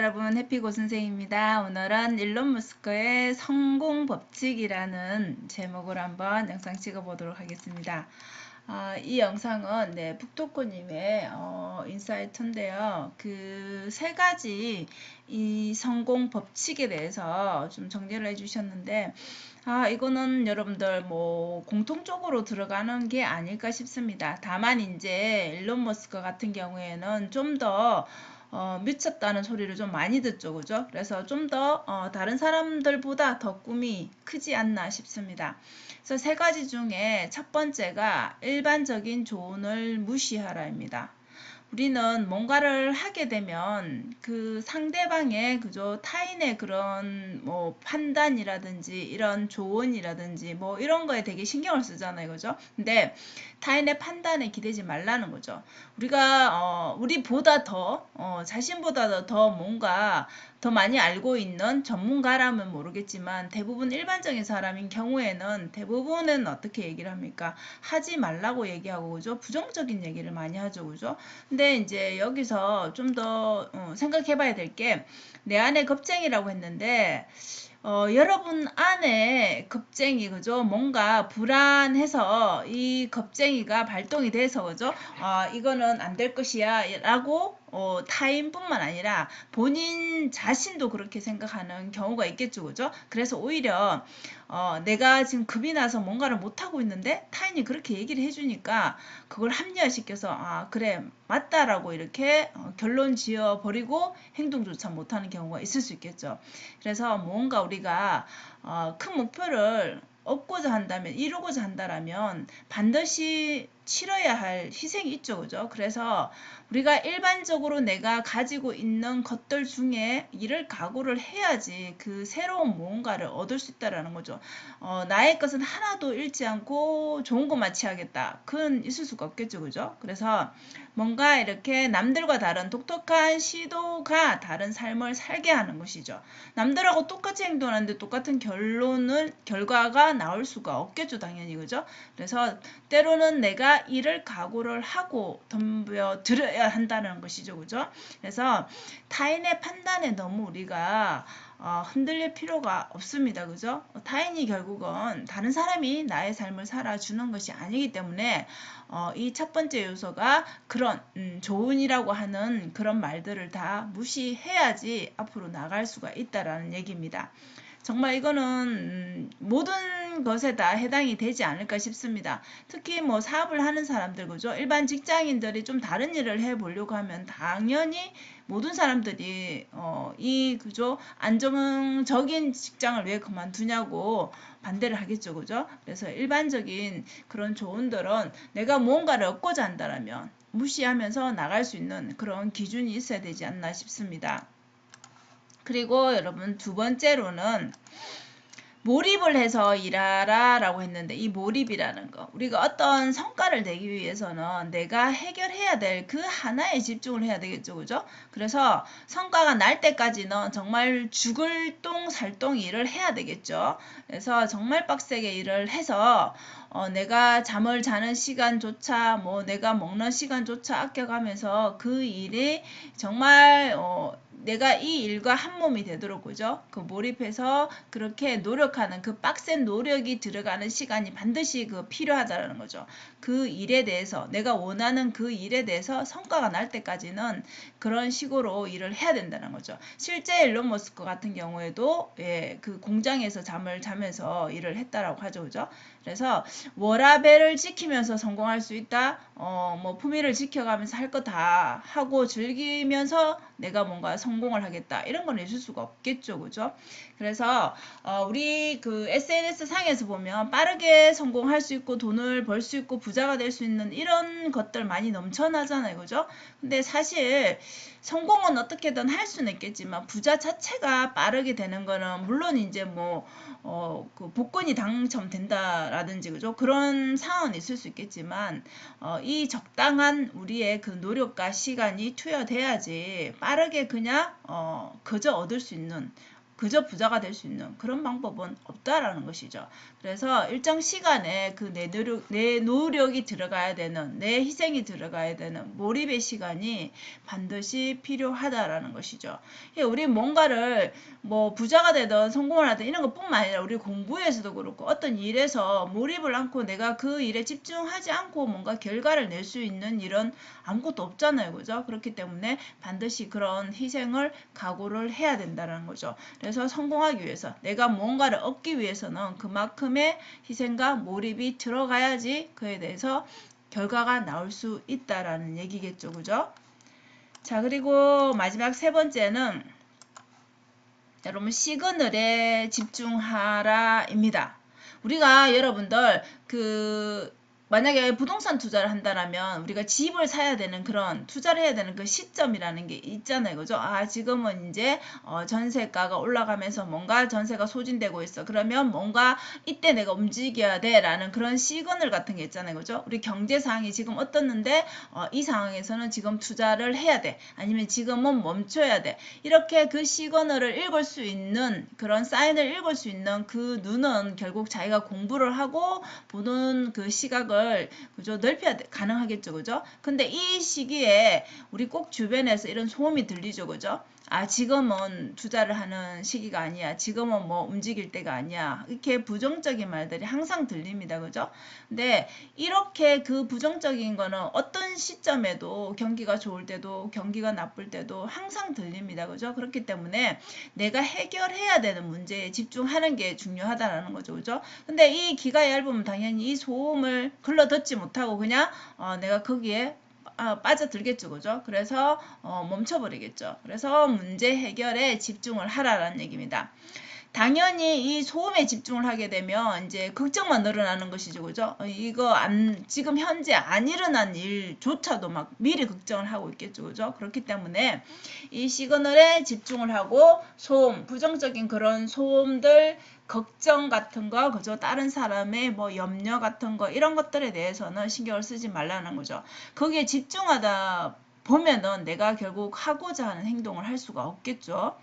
여러분, 해피고 선생입니다. 오늘은 일론 머스크의 성공 법칙이라는 제목으로 한번 영상 찍어보도록 하겠습니다. 이 영상은 북토코님의 인사이트인데요. 그 세 가지 이 성공 법칙에 대해서 좀 정리를 해주셨는데, 이거는 여러분들 뭐 공통적으로 들어가는 게 아닐까 싶습니다. 다만 이제 일론 머스크 같은 경우에는 좀더 미쳤다는 소리를 좀 많이 듣죠, 그죠? 그래서 좀 더 다른 사람들보다 더 꿈이 크지 않나 싶습니다. 그래서 세 가지 중에 첫 번째가 일반적인 조언을 무시하라입니다. 우리는 뭔가를 하게 되면 그 상대방의 그저 타인의 그런 뭐 판단이라든지 이런 조언이라든지 뭐 이런 거에 되게 신경을 쓰잖아요, 그죠? 근데 타인의 판단에 기대지 말라는 거죠. 우리가 우리보다 더 자신보다 더 뭔가 더 많이 알고 있는 전문가라면 모르겠지만 대부분 일반적인 사람인 경우에는 대부분은 어떻게 얘기를 합니까? 하지 말라고 얘기하고, 그죠? 부정적인 얘기를 많이 하죠, 그죠? 근데 이제 여기서 좀 더 생각해 봐야 될 게, 내 안에 겁쟁이라고 했는데 여러분 안에 겁쟁이, 그죠? 뭔가 불안해서 이 겁쟁이가 발동이 돼서, 그죠? 이거는 안 될 것이야 라고 타인뿐만 아니라 본인 자신도 그렇게 생각하는 경우가 있겠죠, 그죠? 그래서 오히려 내가 지금 겁이 나서 뭔가를 못하고 있는데 타인이 그렇게 얘기를 해주니까 그걸 합리화시켜서 그래 맞다라고 이렇게 결론 지어버리고 행동조차 못하는 경우가 있을 수 있겠죠. 그래서 뭔가 우리가 큰 목표를 얻고자 한다면, 이루고자 한다면 반드시 치러야 할 희생이 있죠, 그죠? 그래서 우리가 일반적으로 내가 가지고 있는 것들 중에 이를 각오를 해야지 그 새로운 무언가를 얻을 수 있다라는 거죠. 나의 것은 하나도 잃지 않고 좋은 것만 취하겠다. 그건 있을 수가 없겠죠, 그죠? 그래서 뭔가 이렇게 남들과 다른 독특한 시도가 다른 삶을 살게 하는 것이죠. 남들하고 똑같이 행동하는데 똑같은 결과가 나올 수가 없겠죠, 당연히, 그죠? 그래서 때로는 내가 이를 각오를 하고 덤벼들어야 한다는 것이죠, 그죠? 그래서 타인의 판단에 너무 우리가 흔들릴 필요가 없습니다, 그죠? 타인이 결국은 다른 사람이 나의 삶을 살아주는 것이 아니기 때문에 이 첫 번째 요소가 그런 조언이라고 하는 그런 말들을 다 무시해야지 앞으로 나갈 수가 있다라는 얘기입니다. 정말 이거는 모든 것에 다 해당이 되지 않을까 싶습니다. 특히 뭐 사업을 하는 사람들, 그죠? 일반 직장인들이 좀 다른 일을 해보려고 하면 당연히 모든 사람들이 이 그죠? 안정적인 직장을 왜 그만두냐고 반대를 하겠죠, 그죠? 그래서 일반적인 그런 조언들은 내가 무언가를 얻고자 한다면 무시하면서 나갈 수 있는 그런 기준이 있어야 되지 않나 싶습니다. 그리고 여러분 두 번째로는 몰입을 해서 일하라 라고 했는데, 이 몰입이라는 거, 우리가 어떤 성과를 내기 위해서는 내가 해결해야 될 그 하나에 집중을 해야 되겠죠, 그죠? 그래서 성과가 날 때까지는 정말 죽을 똥 살똥 일을 해야 되겠죠. 그래서 정말 빡세게 일을 해서 내가 잠을 자는 시간조차 뭐 내가 먹는 시간조차 아껴가면서 그 일이 정말 내가 이 일과 한 몸이 되도록, 그죠? 그 몰입해서 그렇게 노력하는 그 빡센 노력이 들어가는 시간이 반드시 필요하다는 거죠. 그 일에 대해서 내가 원하는 그 일에 대해서 성과가 날 때까지는 그런 식으로 일을 해야 된다는 거죠. 실제 일론 머스크 같은 경우에도 그 공장에서 잠을 자면서 일을 했다라고 하죠, 그죠? 그래서 워라밸을 지키면서 성공할 수 있다. 뭐 품위를 지켜가면서 할 거 다 하고 즐기면서 내가 뭔가 성공을 하겠다. 이런 건 있을 수가 없겠죠, 그죠? 그래서 우리 그 SNS 상에서 보면 빠르게 성공할 수 있고 돈을 벌 수 있고 부자가 될 수 있는 이런 것들 많이 넘쳐나잖아요, 그죠? 근데 사실 성공은 어떻게든 할 수는 있겠지만 부자 자체가 빠르게 되는 거는 물론 이제 뭐 그 복권이 당첨된다라든지, 그죠? 그런 상황은 있을 수 있겠지만 이 적당한 우리의 그 노력과 시간이 투여돼야지 빠르게 그냥 그저 얻을 수 있는 그저 부자가 될 수 있는 그런 방법은 없다라는 것이죠. 그래서 일정 시간에 그 내 노력이 들어가야 되는, 내 희생이 들어가야 되는 몰입의 시간이 반드시 필요하다라는 것이죠. 우리 뭔가를 뭐 부자가 되든 성공을 하든 이런 것뿐만 아니라 우리 공부에서도 그렇고 어떤 일에서 몰입을 않고 내가 그 일에 집중하지 않고 뭔가 결과를 낼 수 있는 일은 아무것도 없잖아요. 그죠? 그렇기 때문에 반드시 그런 희생을 각오를 해야 된다는 거죠. 그래서 성공하기 위해서 내가 뭔가를 얻기 위해서는 그만큼의 희생과 몰입이 들어가야지 그에 대해서 결과가 나올 수 있다라는 얘기겠죠. 그죠? 자, 그리고 마지막 세 번째는 여러분 시그널에 집중하라입니다. 우리가 여러분들 만약에 부동산 투자를 한다면 우리가 집을 사야 되는 그런 투자를 해야 되는 그 시점이라는 게 있잖아요. 그죠? 지금은 이제 전세가가 올라가면서 뭔가 전세가 소진되고 있어. 그러면 뭔가 이때 내가 움직여야 돼 라는 그런 시그널 같은 게 있잖아요. 그죠? 우리 경제 상황이 지금 어떻는데 이 상황에서는 지금 투자를 해야 돼. 아니면 지금은 멈춰야 돼. 이렇게 그 시그널을 읽을 수 있는 그런 사인을 읽을 수 있는 그 눈은 결국 자기가 공부를 하고 보는 그 시각을 그죠? 넓혀야 가능하겠죠. 그죠? 근데 이 시기에 우리 꼭 주변에서 이런 소음이 들리죠. 그죠? 지금은 투자를 하는 시기가 아니야. 지금은 뭐 움직일 때가 아니야. 이렇게 부정적인 말들이 항상 들립니다. 그죠? 근데 이렇게 그 부정적인 거는 어떤 시점에도 경기가 좋을 때도 경기가 나쁠 때도 항상 들립니다. 그죠? 그렇기 때문에 내가 해결해야 되는 문제에 집중하는 게 중요하다라는 거죠. 그죠? 근데 이 귀가 얇으면 당연히 이 소음을 글러 듣지 못하고 그냥 내가 거기에 빠져들겠죠. 그죠? 그래서 멈춰버리겠죠. 그래서 문제 해결에 집중을 하라라는 얘기입니다. 당연히 이 소음에 집중을 하게 되면 이제 걱정만 늘어나는 것이죠. 그죠? 지금 현재 안 일어난 일조차도 막 미리 걱정을 하고 있겠죠. 그죠? 그렇기 때문에 이 시그널에 집중을 하고 소음, 부정적인 그런 소음들, 걱정 같은 거, 그죠? 다른 사람의 뭐 염려 같은 거, 이런 것들에 대해서는 신경을 쓰지 말라는 거죠. 거기에 집중하다 보면은 내가 결국 하고자 하는 행동을 할 수가 없겠죠.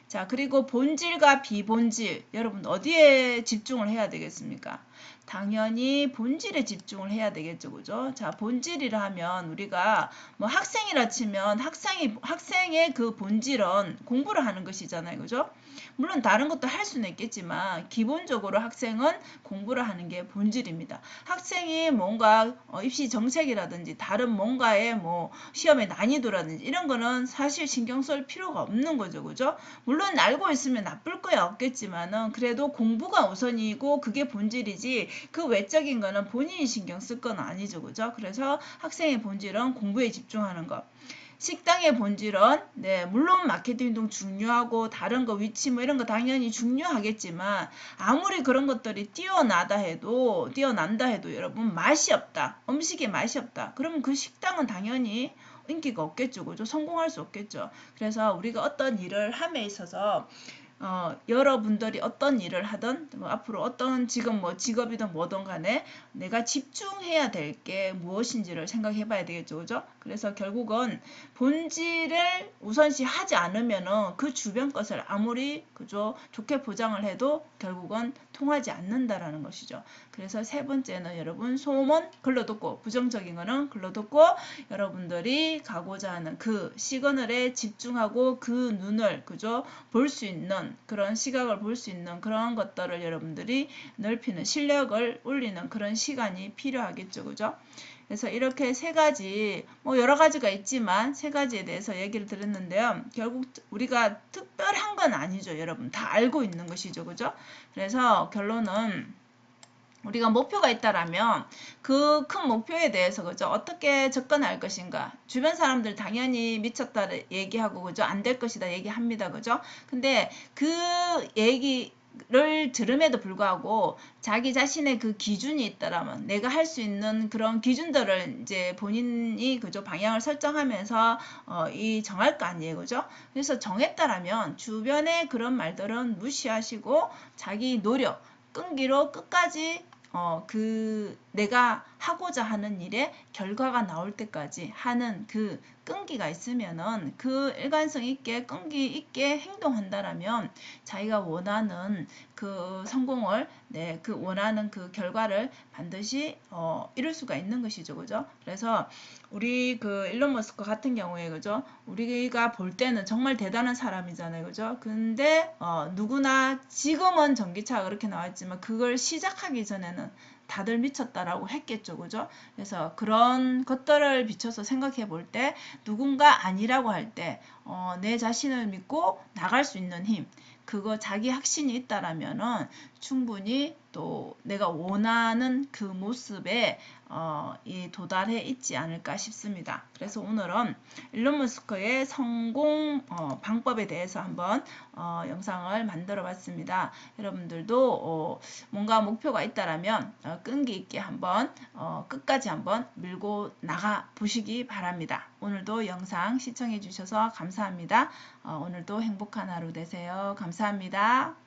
자, 그리고 본질과 비본질, 여러분 어디에 집중을 해야 되겠습니까? 당연히 본질에 집중을 해야 되겠죠. 그죠? 자, 본질이라 하면 우리가 뭐 학생이라 치면 학생의 그 본질은 공부를 하는 것이잖아요. 그죠? 물론 다른 것도 할 수는 있겠지만 기본적으로 학생은 공부를 하는 게 본질입니다. 학생이 뭔가 입시 정책이라든지 다른 뭔가의 뭐 시험의 난이도라든지 이런 거는 사실 신경 쓸 필요가 없는 거죠. 그죠? 물론 알고 있으면 나쁠 거야 없겠지만은 그래도 공부가 우선이고 그게 본질이지 그 외적인 거는 본인이 신경 쓸 건 아니죠. 그죠? 그래서 학생의 본질은 공부에 집중하는 것. 식당의 본질은 물론 마케팅도 중요하고 다른 거 위치 뭐 이런 거 당연히 중요하겠지만 아무리 그런 것들이 뛰어난다 해도 여러분 맛이 없다. 음식에 맛이 없다. 그러면 그 식당은 당연히 인기가 없겠죠. 그죠? 성공할 수 없겠죠. 그래서 우리가 어떤 일을 함에 있어서 여러분들이 어떤 일을 하든 뭐 앞으로 어떤 지금 뭐 직업이든 뭐든 간에 내가 집중해야 될 게 무엇인지를 생각해 봐야 되겠죠. 그죠? 그래서 결국은 본질을 우선시 하지 않으면은 그 주변 것을 아무리 그죠? 좋게 포장을 해도 결국은 통하지 않는다라는 것이죠. 그래서 세 번째는 여러분 소음은 글러듣고 부정적인 거는 글러듣고 여러분들이 가고자 하는 그 시그널에 집중하고 그 눈을 그죠? 볼 수 있는 그런 시각을 볼 수 있는 그런 것들을 여러분들이 넓히는 실력을 올리는 그런 시간이 필요하겠죠. 그죠? 그래서 이렇게 세 가지 뭐 여러 가지가 있지만 세 가지에 대해서 얘기를 드렸는데요. 결국 우리가 특별한 건 아니죠. 여러분 다 알고 있는 것이죠. 그죠? 그래서 결론은 우리가 목표가 있다라면 그 큰 목표에 대해서 그죠 어떻게 접근할 것인가 주변 사람들 당연히 미쳤다 얘기하고 그죠 안 될 것이다 얘기합니다. 그죠? 근데 그 얘기를 들음에도 불구하고 자기 자신의 그 기준이 있다라면 내가 할 수 있는 그런 기준들을 이제 본인이 그죠 방향을 설정하면서 정할 거 아니에요. 그죠? 그래서 정했다라면 주변의 그런 말들은 무시하시고 자기 노력 끈기로 끝까지 그 내가 하고자 하는 일에 결과가 나올 때까지 하는 그 끈기가 있으면은 그 일관성 있게 끈기 있게 행동한다라면 자기가 원하는 그 성공을 그 원하는 그 결과를 반드시 이룰 수가 있는 것이죠. 그죠? 그래서 우리 그 일론 머스크 같은 경우에 그죠? 우리가 볼 때는 정말 대단한 사람이잖아요. 그죠? 근데 누구나 지금은 전기차가 그렇게 나왔지만 그걸 시작하기 전에는 다들 미쳤다라고 했겠죠. 그죠? 그래서 그런 것들을 비춰서 생각해 볼 때 누군가 아니라고 할 때 내 자신을 믿고 나갈 수 있는 힘, 그거 자기 확신이 있다라면은 충분히 또 내가 원하는 그 모습에 도달해 있지 않을까 싶습니다. 그래서 오늘은 일론 머스크의 성공 방법에 대해서 한번 영상을 만들어 봤습니다. 여러분들도 뭔가 목표가 있다라면 끈기 있게 한번 끝까지 한번 밀고 나가 보시기 바랍니다. 오늘도 영상 시청해 주셔서 감사합니다. 오늘도 행복한 하루 되세요. 감사합니다.